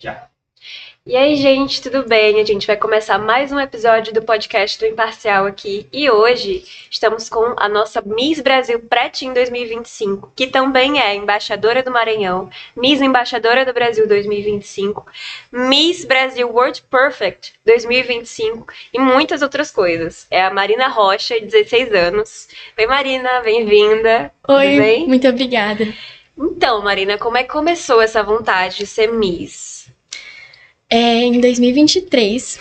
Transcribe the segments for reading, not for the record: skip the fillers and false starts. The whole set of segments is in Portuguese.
Já. E aí, gente, tudo bem? A gente vai começar mais um episódio do podcast do Imparcial aqui. E hoje estamos com a nossa Miss Brasil Pré-Teen 2025, que também é embaixadora do Maranhão, Miss Embaixadora do Brasil 2025, Miss Brasil World Perfect 2025 e muitas outras coisas. É a Marina Rocha, 16 anos. Oi, Marina, bem-vinda. Oi, tudo bem? muito obrigada. Então, Marina, como é que começou essa vontade de ser Miss? Em 2023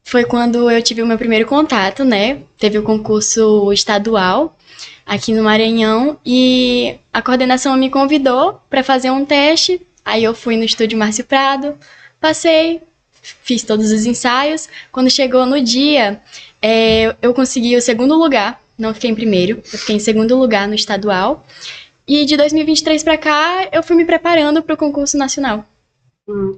foi quando eu tive o meu primeiro contato, né? Teve o concurso estadual aqui no Maranhão e a coordenação me convidou para fazer um teste. Aí eu fui no estúdio Márcio Prado, passei, fiz todos os ensaios. Quando chegou no dia, eu consegui o segundo lugar, não fiquei em primeiro, eu fiquei em segundo lugar no estadual. E de 2023 para cá, eu fui me preparando para o concurso nacional.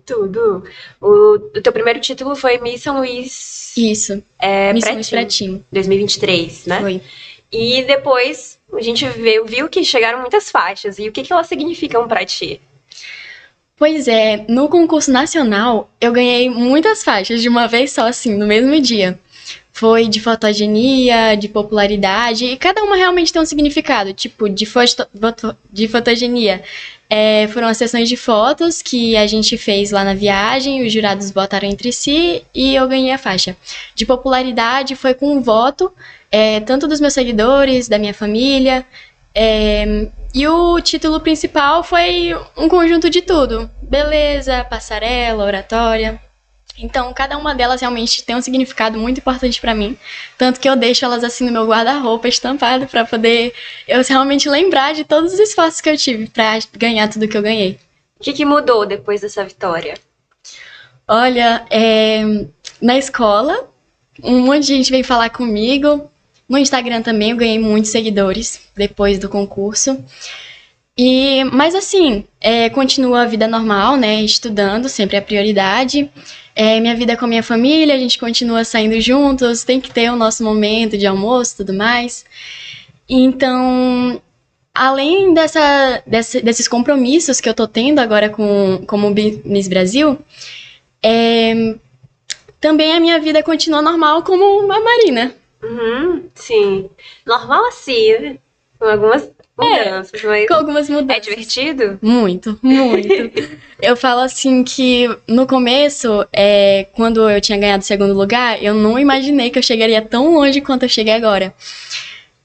Tudo. O teu primeiro título foi Miss São Luís. Isso. Miss São Luís Pré-Teen. 2023, né? Foi. E depois a gente viu que chegaram muitas faixas. E o que elas significam pra ti? Pois é, no concurso nacional eu ganhei muitas faixas de uma vez só, assim, no mesmo dia. Foi de fotogenia, de popularidade, e cada uma realmente tem um significado. Tipo, de fotogenia. Foram as sessões de fotos que a gente fez lá na viagem, os jurados votaram entre si e eu ganhei a faixa. De popularidade foi com um voto, tanto dos meus seguidores, da minha família, e o título principal foi um conjunto de tudo. Beleza, passarela, oratória. Então, cada uma delas realmente tem um significado muito importante pra mim, tanto que eu deixo elas assim no meu guarda-roupa estampado pra poder eu realmente lembrar de todos os esforços que eu tive pra ganhar tudo que eu ganhei. O que mudou depois dessa vitória? Olha, na escola, um monte de gente veio falar comigo. No Instagram também eu ganhei muitos seguidores depois do concurso. Mas assim, continua a vida normal, né? Estudando, sempre é a prioridade. Minha vida com a minha família, a gente continua saindo juntos, tem que ter o nosso momento de almoço e tudo mais. Então, além desses compromissos que eu tô tendo agora como Miss Brasil, também a minha vida continua normal como uma Marina. Sim. Normal assim, né? Com algumas mudanças, mas... Com algumas mudanças. É divertido? Muito, muito. Eu falo assim que no começo, quando eu tinha ganhado o segundo lugar, eu não imaginei que eu chegaria tão longe quanto eu cheguei agora.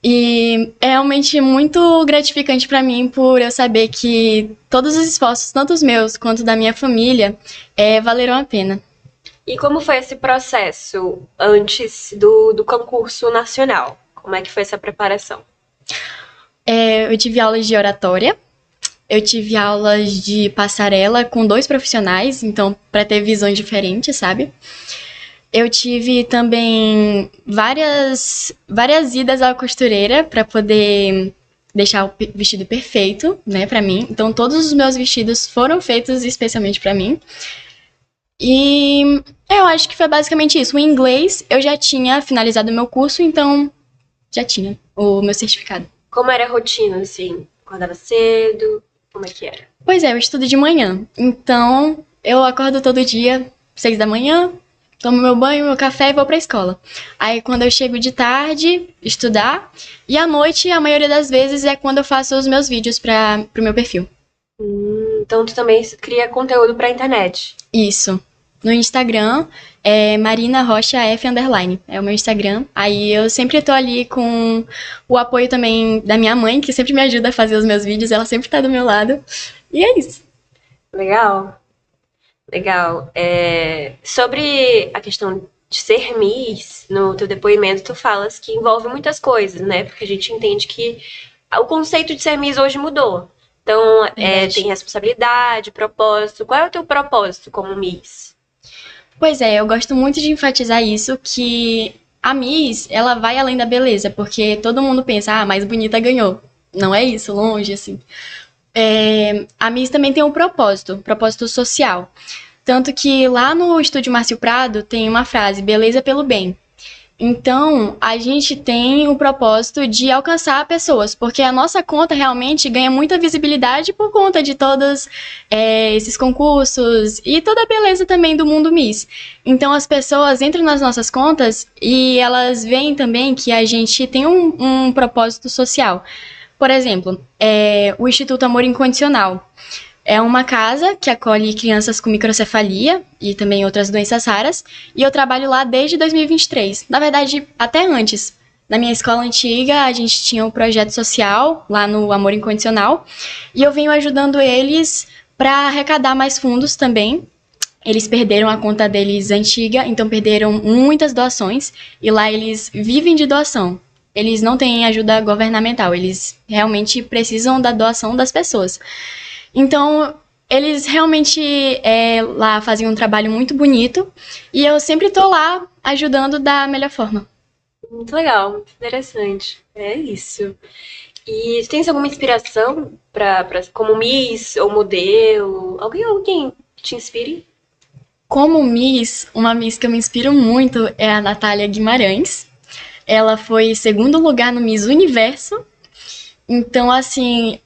E é realmente muito gratificante pra mim por eu saber que todos os esforços, tanto os meus quanto da minha família, valeram a pena. E como foi esse processo antes do concurso nacional? Como é que foi essa preparação? Eu tive aulas de oratória, eu tive aulas de passarela com 2 profissionais, então para ter visões diferentes, sabe? Eu tive também várias idas à costureira para poder deixar o vestido perfeito, né, para mim. Então todos os meus vestidos foram feitos especialmente para mim. E eu acho que foi basicamente isso. O inglês eu já tinha finalizado o meu curso, então já tinha o meu certificado. Como era a rotina, assim? Acordava cedo? Como é que era? Pois eu estudo de manhã. Então, eu acordo todo dia, 6 da manhã, tomo meu banho, meu café e vou pra escola. Aí, quando eu chego de tarde, estudar. E à noite, a maioria das vezes, é quando eu faço os meus vídeos pro meu perfil. Então, tu também cria conteúdo pra internet? Isso. No Instagram, Marina Rocha F _ é o meu Instagram. Aí eu sempre tô ali com o apoio também da minha mãe, que sempre me ajuda a fazer os meus vídeos, ela sempre tá do meu lado. E é isso. Legal. Sobre a questão de ser Miss, no teu depoimento tu falas que envolve muitas coisas, né? Porque a gente entende que o conceito de ser Miss hoje mudou. Então, tem responsabilidade, propósito. Qual é o teu propósito como Miss? Pois eu gosto muito de enfatizar isso, que a Miss, ela vai além da beleza, porque todo mundo pensa, a mais bonita ganhou. Não é isso, longe, assim. A Miss também tem um propósito social. Tanto que lá no estúdio Márcio Prado tem uma frase, beleza pelo bem. Então, a gente tem o propósito de alcançar pessoas, porque a nossa conta realmente ganha muita visibilidade por conta de todos esses concursos e toda a beleza também do mundo Miss. Então, as pessoas entram nas nossas contas e elas veem também que a gente tem um propósito social. Por exemplo, o Instituto Amor Incondicional. É uma casa que acolhe crianças com microcefalia e também outras doenças raras, e eu trabalho lá desde 2023. Na verdade, até antes. Na minha escola antiga, a gente tinha um projeto social lá no Amor Incondicional, e eu venho ajudando eles para arrecadar mais fundos também. Eles perderam a conta deles antiga, então perderam muitas doações, e lá eles vivem de doação. Eles não têm ajuda governamental, eles realmente precisam da doação das pessoas. Então, eles realmente lá faziam um trabalho muito bonito e eu sempre tô lá ajudando da melhor forma. Muito legal, muito interessante. É isso. E tens alguma inspiração como Miss ou modelo? Alguém que te inspire? Como Miss, uma Miss que eu me inspiro muito é a Natália Guimarães. Ela foi segundo lugar no Miss Universo. Então, assim,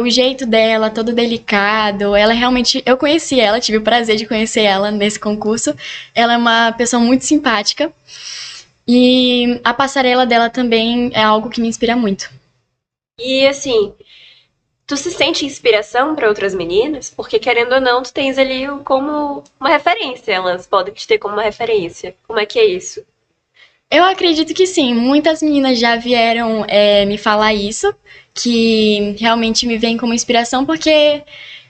o jeito dela, todo delicado, ela realmente... Eu conheci ela, tive o prazer de conhecer ela nesse concurso. Ela é uma pessoa muito simpática. E a passarela dela também é algo que me inspira muito. E, assim, tu se sente inspiração para outras meninas? Porque, querendo ou não, tu tens ali como uma referência. Elas podem te ter como uma referência. Como é que é isso? Eu acredito que sim, muitas meninas já vieram me falar isso, que realmente me veem como inspiração, porque,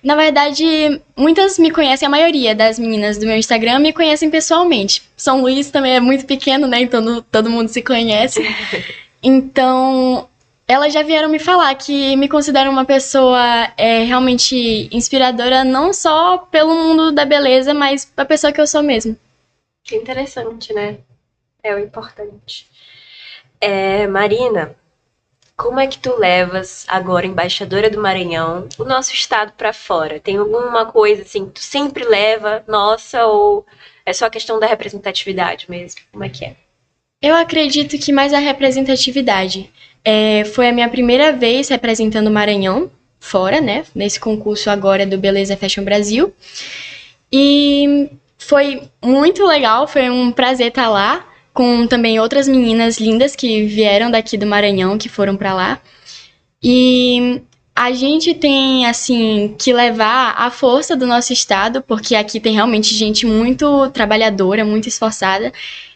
na verdade, muitas me conhecem, a maioria das meninas do meu Instagram me conhecem pessoalmente. São Luís também é muito pequeno, né, então todo mundo se conhece. Então, elas já vieram me falar que me consideram uma pessoa realmente inspiradora, não só pelo mundo da beleza, mas a pessoa que eu sou mesmo. Que interessante, né? É o importante. Marina, como é que tu levas agora, embaixadora do Maranhão, o nosso estado pra fora? Tem alguma coisa assim que tu sempre leva, nossa, ou é só a questão da representatividade mesmo? Como é que é? Eu acredito que mais a representatividade. Foi a minha primeira vez representando o Maranhão fora, né? Nesse concurso agora do Beleza Fashion Brasil. E foi muito legal, foi um prazer estar lá, com também outras meninas lindas que vieram daqui do Maranhão, que foram pra lá. E a gente tem, assim, que levar a força do nosso estado, porque aqui tem realmente gente muito trabalhadora, muito esforçada.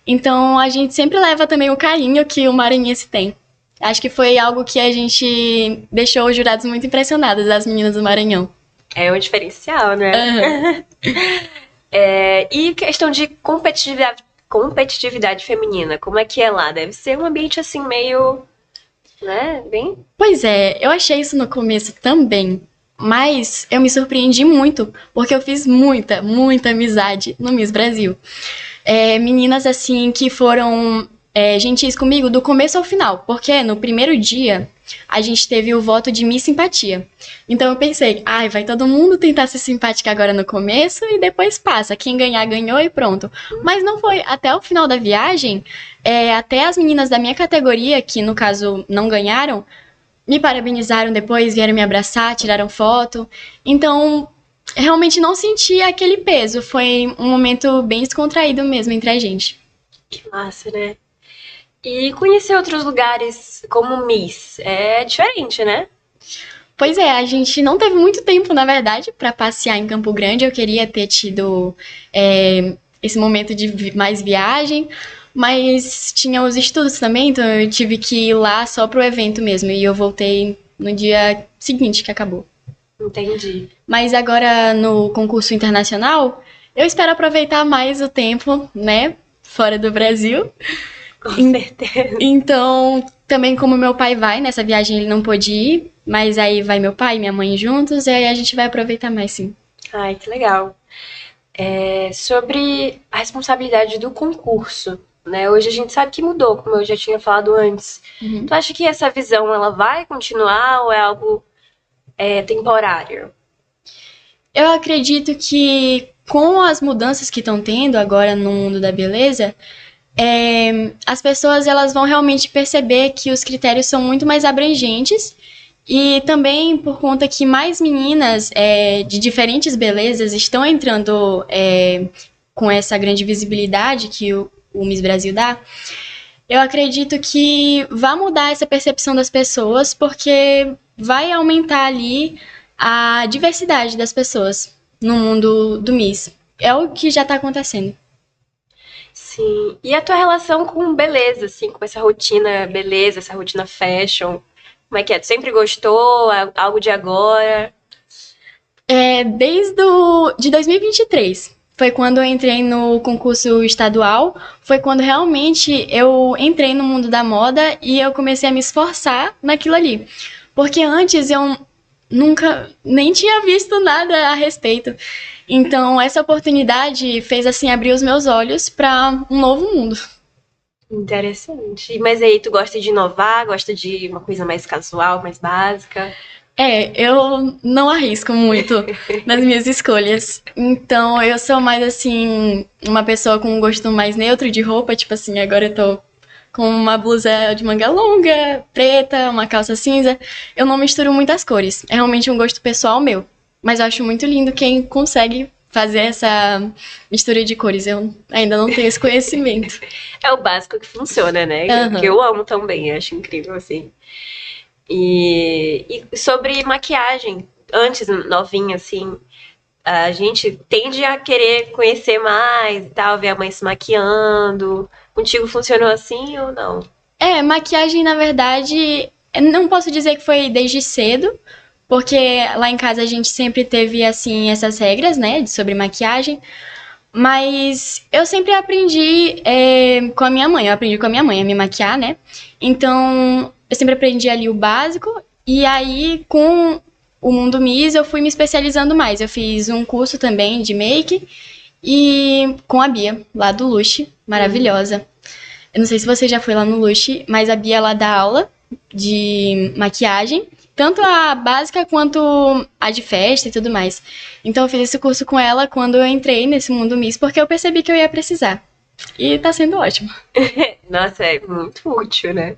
Então, a gente sempre leva também o carinho que o maranhense tem. Acho que foi algo que a gente deixou os jurados muito impressionados, as meninas do Maranhão. É um diferencial, né? Uhum. E questão de competitividade feminina, como é que é lá? Deve ser um ambiente assim meio, né, bem... Pois é, eu achei isso no começo também, mas eu me surpreendi muito, porque eu fiz muita amizade no Miss Brasil. Meninas assim que foram gentis comigo do começo ao final, porque no primeiro dia a gente teve o voto de Miss Simpatia. Então eu pensei, vai todo mundo tentar ser simpática agora no começo e depois passa. Quem ganhar, ganhou e pronto. Mas não foi. Até o final da viagem, até as meninas da minha categoria, que no caso não ganharam, me parabenizaram depois, vieram me abraçar, tiraram foto. Então, realmente não senti aquele peso. Foi um momento bem descontraído mesmo entre a gente. Que massa, né? E conhecer outros lugares como Miss é diferente, né? Pois é, a gente não teve muito tempo, na verdade, para passear em Campo Grande. Eu queria ter tido esse momento de mais viagem, mas tinha os estudos também, então eu tive que ir lá só pro evento mesmo. E eu voltei no dia seguinte que acabou. Entendi. Mas agora no concurso internacional, eu espero aproveitar mais o tempo, né, fora do Brasil. Com certeza. Então, também como meu pai vai, nessa viagem ele não pôde ir, mas aí vai meu pai e minha mãe juntos, e aí a gente vai aproveitar mais, sim. Ai, que legal. Sobre a responsabilidade do concurso, né? Hoje a gente sabe que mudou, como eu já tinha falado antes. Uhum. Tu acha que essa visão, ela vai continuar ou é algo temporário? Eu acredito que com as mudanças que estão tendo agora no mundo da beleza, as pessoas elas vão realmente perceber que os critérios são muito mais abrangentes e também por conta que mais meninas de diferentes belezas estão entrando com essa grande visibilidade que o Miss Brasil dá, eu acredito que vai mudar essa percepção das pessoas, porque vai aumentar ali a diversidade das pessoas no mundo do Miss. É o que já está acontecendo. Sim. E a tua relação com beleza, assim, com essa rotina beleza, essa rotina fashion? Como é que é? Tu sempre gostou? Algo de agora? Desde de 2023. Foi quando eu entrei no concurso estadual, foi quando realmente eu entrei no mundo da moda e eu comecei a me esforçar naquilo ali. Porque antes eu nunca nem tinha visto nada a respeito. Então essa oportunidade fez assim abrir os meus olhos para um novo mundo. Interessante. Mas aí, tu gosta de inovar? Gosta de uma coisa mais casual, mais básica? Eu não arrisco muito nas minhas escolhas. Então, eu sou mais, assim, uma pessoa com um gosto mais neutro de roupa. Tipo assim, agora eu tô com uma blusa de manga longa, preta, uma calça cinza. Eu não misturo muitas cores. É realmente um gosto pessoal meu. Mas eu acho muito lindo quem consegue fazer essa mistura de cores. Eu ainda não tenho esse conhecimento. É o básico que funciona, né? Uhum. Que eu amo também, eu acho incrível, assim. E sobre maquiagem, antes, novinha, assim, a gente tende a querer conhecer mais e tal, ver a mãe se maquiando. Contigo funcionou assim ou não? Maquiagem, na verdade, não posso dizer que foi desde cedo, porque lá em casa a gente sempre teve, assim, essas regras, né, sobre maquiagem. Mas eu sempre aprendi com a minha mãe. Eu aprendi com a minha mãe a me maquiar, né? Então, eu sempre aprendi ali o básico. E aí, com o Mundo Miss, eu fui me especializando mais. Eu fiz um curso também de make. E com a Bia, lá do Luxe, maravilhosa. Eu não sei se você já foi lá no Luxe, mas a Bia, ela dá aula de maquiagem. Tanto a básica quanto a de festa e tudo mais. Então eu fiz esse curso com ela quando eu entrei nesse mundo Miss, porque eu percebi que eu ia precisar. E tá sendo ótimo. Nossa, é muito útil, né?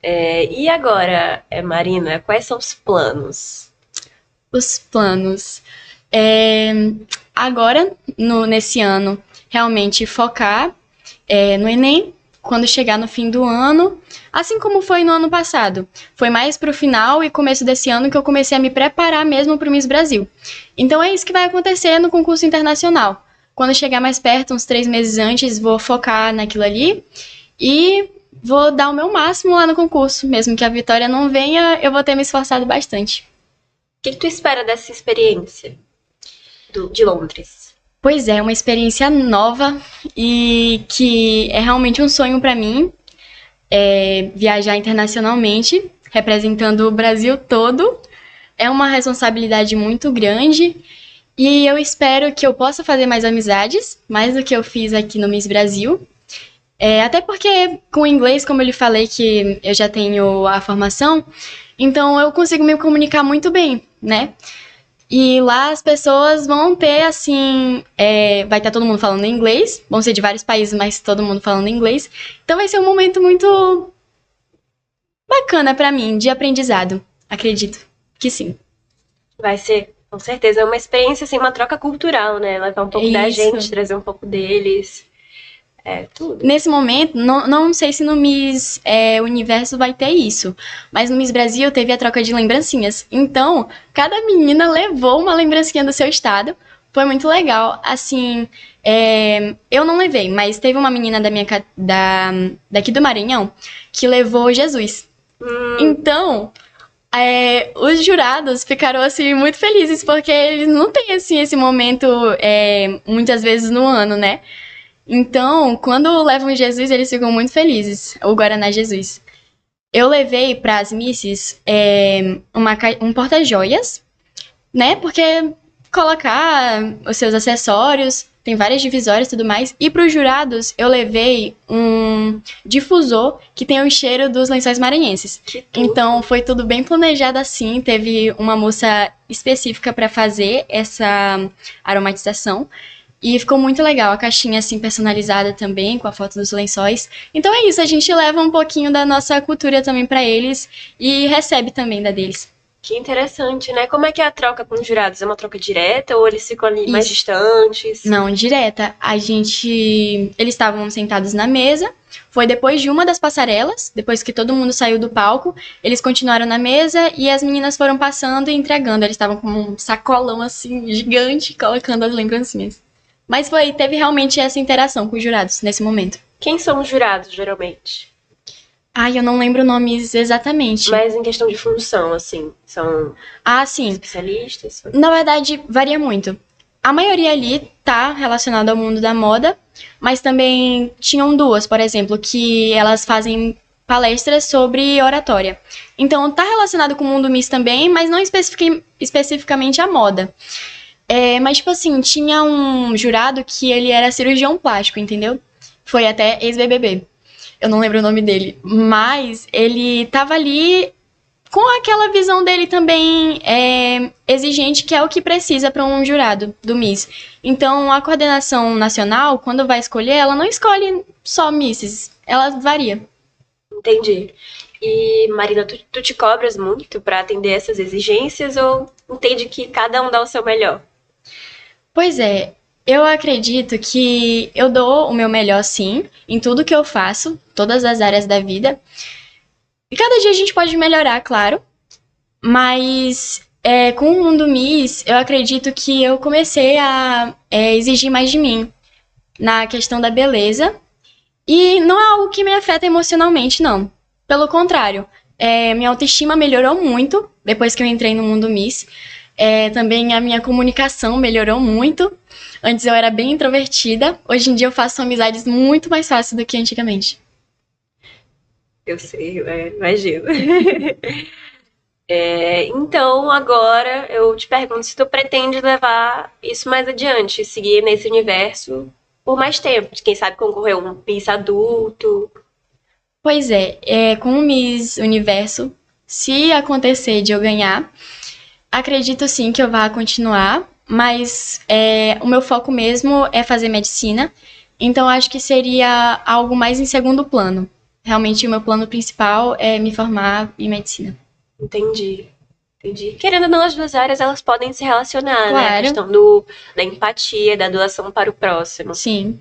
E agora, Marina, quais são os planos? Os planos. Agora, nesse ano, realmente focar no Enem, quando chegar no fim do ano, assim como foi no ano passado. Foi mais pro final e começo desse ano que eu comecei a me preparar mesmo pro Miss Brasil. Então é isso que vai acontecer no concurso internacional. Quando chegar mais perto, uns 3 meses antes, vou focar naquilo ali e vou dar o meu máximo lá no concurso. Mesmo que a vitória não venha, eu vou ter me esforçado bastante. O que tu espera dessa experiência de Londres? Pois é, uma experiência nova e que é realmente um sonho para mim, viajar internacionalmente, representando o Brasil todo. É uma responsabilidade muito grande e eu espero que eu possa fazer mais amizades, mais do que eu fiz aqui no Miss Brasil. Até porque com o inglês, como eu lhe falei que eu já tenho a formação, então eu consigo me comunicar muito bem, né? E lá as pessoas vão ter, assim, vai estar todo mundo falando inglês, vão ser de vários países, mas todo mundo falando inglês. Então vai ser um momento muito bacana pra mim, de aprendizado. Acredito que sim. Vai ser, com certeza, uma experiência, assim, uma troca cultural, né? Levar um pouco da gente, trazer um pouco deles. Tudo. Nesse momento, não sei se no Miss Universo vai ter isso, mas no Miss Brasil teve a troca de lembrancinhas. Então, cada menina levou uma lembrancinha do seu estado. Foi muito legal. Assim, eu não levei, mas teve uma menina daqui do Maranhão que levou Jesus. Então, os jurados ficaram assim muito felizes, porque eles não têm assim, esse momento muitas vezes no ano, né? Então, quando levam Jesus, eles ficam muito felizes, o Guaraná Jesus. Eu levei para as misses um porta-joias, né? Porque colocar os seus acessórios, tem várias divisórias e tudo mais. E para os jurados, eu levei um difusor que tem o cheiro dos Lençóis Maranhenses. Então, foi tudo bem planejado assim. Teve uma moça específica para fazer essa aromatização. E ficou muito legal, a caixinha assim personalizada também, com a foto dos lençóis. Então é isso, a gente leva um pouquinho da nossa cultura também pra eles e recebe também da deles. Que interessante, né? Como é que é a troca com os jurados? É uma troca direta ou eles ficam ali mais Isso. distantes? Não, direta. Eles estavam sentados na mesa. Foi depois de uma das passarelas, depois que todo mundo saiu do palco, eles continuaram na mesa e as meninas foram passando e entregando. Eles estavam com um sacolão assim gigante, colocando as lembrancinhas. Mas teve realmente essa interação com os jurados nesse momento. Quem são os jurados, geralmente? Ai, eu não lembro nomes exatamente. Mas em questão de função, assim, são Sim. especialistas? Na verdade, varia muito. A maioria ali tá relacionada ao mundo da moda, mas também tinham duas, por exemplo, que elas fazem palestras sobre oratória. Então, tá relacionado com o mundo Miss também, mas não especificamente a moda. Mas, tipo assim, tinha um jurado que ele era cirurgião plástico, entendeu? Foi até ex-BBB. Eu não lembro o nome dele, mas ele tava ali com aquela visão dele também exigente, que é o que precisa para um jurado do Miss. Então, a coordenação nacional, quando vai escolher, ela não escolhe só Misses, ela varia. Entendi. E, Marina, tu te cobras muito para atender essas exigências ou entende que cada um dá o seu melhor? Pois é, eu acredito que eu dou o meu melhor, sim, em tudo que eu faço, todas as áreas da vida. E cada dia a gente pode melhorar, claro. Mas com o Mundo Miss, eu acredito que eu comecei a exigir mais de mim na questão da beleza. E não é algo que me afeta emocionalmente, não. Pelo contrário, minha autoestima melhorou muito depois que eu entrei no Mundo Miss. Também a minha comunicação melhorou muito. Antes eu era bem introvertida. Hoje em dia eu faço amizades muito mais fácil do que antigamente. Eu sei, imagino. Então, agora eu te pergunto se tu pretende levar isso mais adiante, seguir nesse universo por mais tempo. Quem sabe concorrer a um Miss adulto. Pois com o Miss Universo, se acontecer de eu ganhar, acredito sim que eu vá continuar, mas o meu foco mesmo é fazer medicina, então acho que seria algo mais em segundo plano. Realmente o meu plano principal é me formar em medicina. Entendi. Querendo ou não, as duas áreas elas podem se relacionar, Claro. né? A questão da empatia, da doação para o próximo. Sim.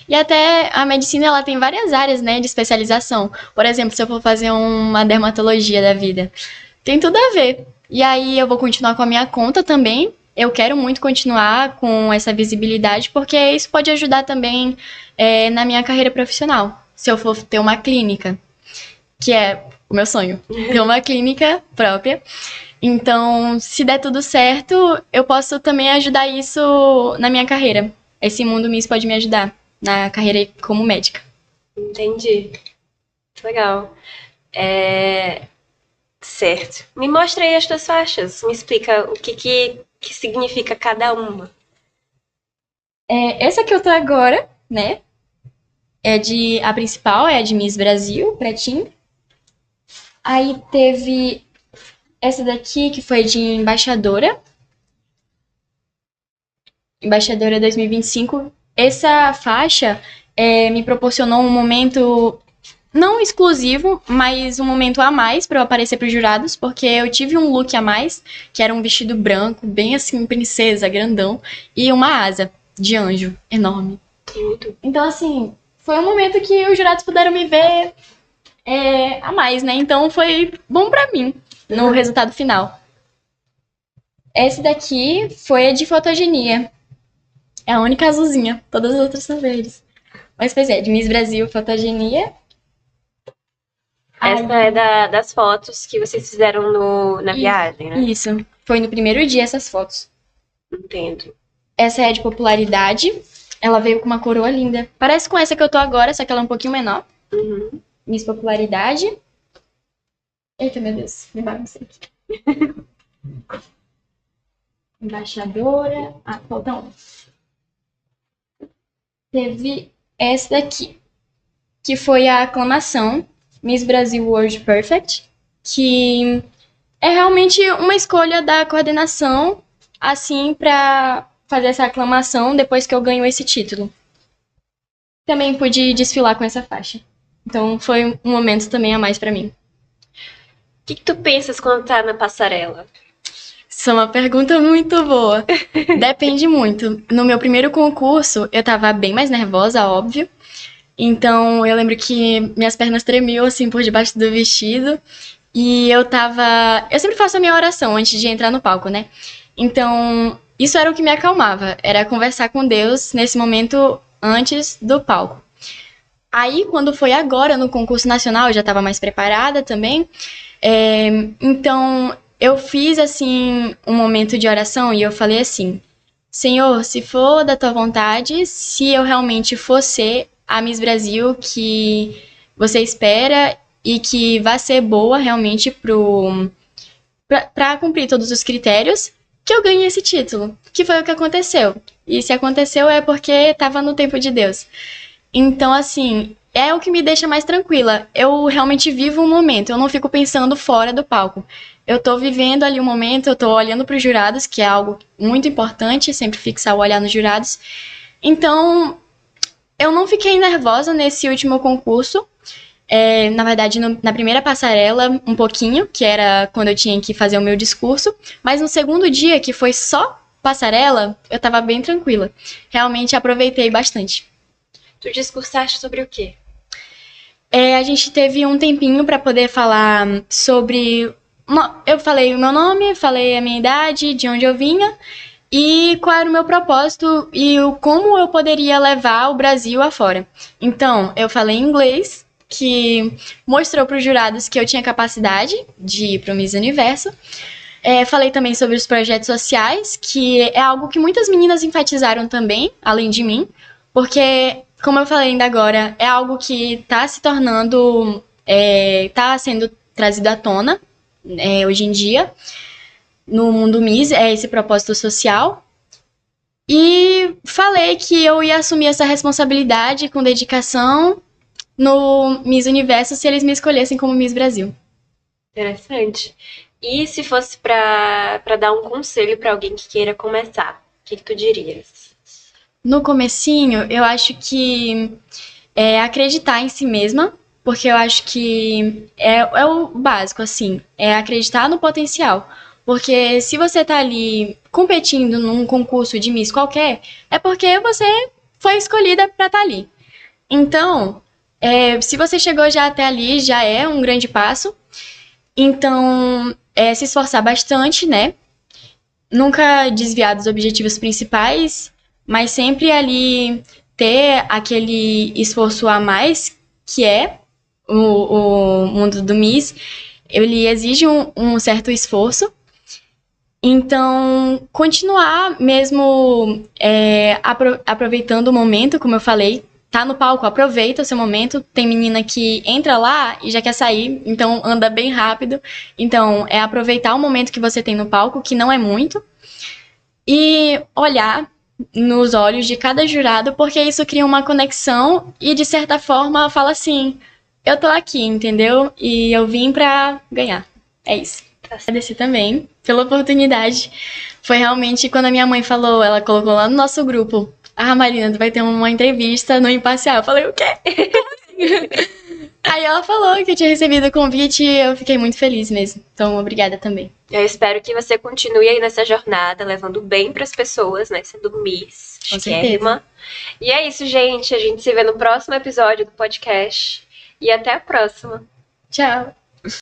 E até a medicina, ela tem várias áreas, né, de especialização. Por exemplo, se eu for fazer uma dermatologia da vida, tem tudo a ver. E aí eu vou continuar com a minha conta também. Eu quero muito continuar com essa visibilidade, porque isso pode ajudar também na minha carreira profissional. Se eu for ter uma clínica, que é o meu sonho, ter uma clínica própria. Então, se der tudo certo, eu posso também ajudar isso na minha carreira. Esse Mundo Miss pode me ajudar na carreira como médica. Entendi. Legal. Certo. Me mostra aí as tuas faixas. Me explica o que significa cada uma. Essa que eu tô agora, né? A principal é a de Miss Brasil, pretinho. Aí teve essa daqui, que foi de embaixadora. Embaixadora 2025. Essa faixa me proporcionou um momento não exclusivo, mas um momento a mais para eu aparecer para os jurados, porque eu tive um look a mais, que era um vestido branco, bem assim, princesa, grandão, e uma asa de anjo enorme. Então, assim, foi um momento que os jurados puderam me ver a mais, né? Então foi bom pra mim no resultado final. Essa daqui foi a de fotogenia. É a única azulzinha. Todas as outras são verdes. Mas, pois de Miss Brasil, fotogenia. Essa é das fotos que vocês fizeram na viagem, né? Isso. Foi no primeiro dia essas fotos. Entendo. Essa é a de popularidade. Ela veio com uma coroa linda. Parece com essa que eu tô agora, só que ela é um pouquinho menor. Uhum. Miss Popularidade. Eita, meu Deus. Me baguncei aqui. Embaixadora. Falta uma. Teve essa daqui, que foi a aclamação Miss Brasil World Perfect, que é realmente uma escolha da coordenação, assim, pra fazer essa aclamação depois que eu ganho esse título. Também pude desfilar com essa faixa. Então foi um momento também a mais pra mim. O que tu pensas quando tá na passarela? Isso é uma pergunta muito boa. Depende muito. No meu primeiro concurso, eu tava bem mais nervosa, óbvio. Então eu lembro que minhas pernas tremiam assim por debaixo do vestido. E eu sempre faço a minha oração antes de entrar no palco, né? Então, isso era o que me acalmava. Era conversar com Deus nesse momento antes do palco. Aí, quando foi agora no concurso nacional, eu já estava mais preparada também. Então, eu fiz, assim, um momento de oração e eu falei assim: Senhor, se for da tua vontade, se eu realmente for ser a Miss Brasil que você espera e que vai ser boa realmente pra cumprir todos os critérios, que eu ganhe esse título. Que foi o que aconteceu. E se aconteceu é porque estava no tempo de Deus. Então, assim, é o que me deixa mais tranquila. Eu realmente vivo um momento, eu não fico pensando fora do palco. Eu tô vivendo ali um momento, eu tô olhando para os jurados, que é algo muito importante, sempre fixar o olhar nos jurados. Então, eu não fiquei nervosa nesse último concurso. Na verdade, na primeira passarela, um pouquinho, que era quando eu tinha que fazer o meu discurso. Mas no segundo dia, que foi só passarela, eu tava bem tranquila. Realmente aproveitei bastante. Tu discursaste sobre o quê? A gente teve um tempinho para poder falar sobre... Eu falei o meu nome, falei a minha idade, de onde eu vinha e qual era o meu propósito e como eu poderia levar o Brasil afora. Então, eu falei em inglês, que mostrou para os jurados que eu tinha capacidade de ir para o Miss Universo. Falei também sobre os projetos sociais, que é algo que muitas meninas enfatizaram também, além de mim, porque, como eu falei ainda agora, é algo que está se tornando, está sendo trazido à tona hoje em dia, no mundo Miss, esse propósito social. E falei que eu ia assumir essa responsabilidade com dedicação no Miss Universo se eles me escolhessem como Miss Brasil. Interessante. E se fosse pra dar um conselho pra alguém que queira começar, o que tu dirias? No comecinho, eu acho que acreditar em si mesma, porque eu acho que é o básico, assim, é acreditar no potencial. Porque se você tá ali competindo num concurso de Miss qualquer, é porque você foi escolhida pra estar ali. Então, se você chegou já até ali, já é um grande passo. Então, se esforçar bastante, né? Nunca desviar dos objetivos principais, mas sempre ali ter aquele esforço a mais, que é o mundo do Miss. Ele exige um certo esforço. Então, continuar mesmo aproveitando o momento, como eu falei, tá no palco, aproveita o seu momento. Tem menina que entra lá e já quer sair, então anda bem rápido. Então, é aproveitar o momento que você tem no palco, que não é muito, e olhar nos olhos de cada jurado, porque isso cria uma conexão e, de certa forma, fala assim, eu tô aqui, entendeu? E eu vim pra ganhar. É isso. Agradecer também pela oportunidade. Foi realmente quando a minha mãe falou, ela colocou lá no nosso grupo, Marina, tu vai ter uma entrevista no Imparcial. Eu falei, o quê? Aí ela falou que eu tinha recebido o convite e eu fiquei muito feliz mesmo. Então, obrigada também. Eu espero que você continue aí nessa jornada, levando bem pras pessoas, né? Sendo Miss, chiquérrima. E é isso, gente. A gente se vê no próximo episódio do podcast. E até a próxima. Tchau.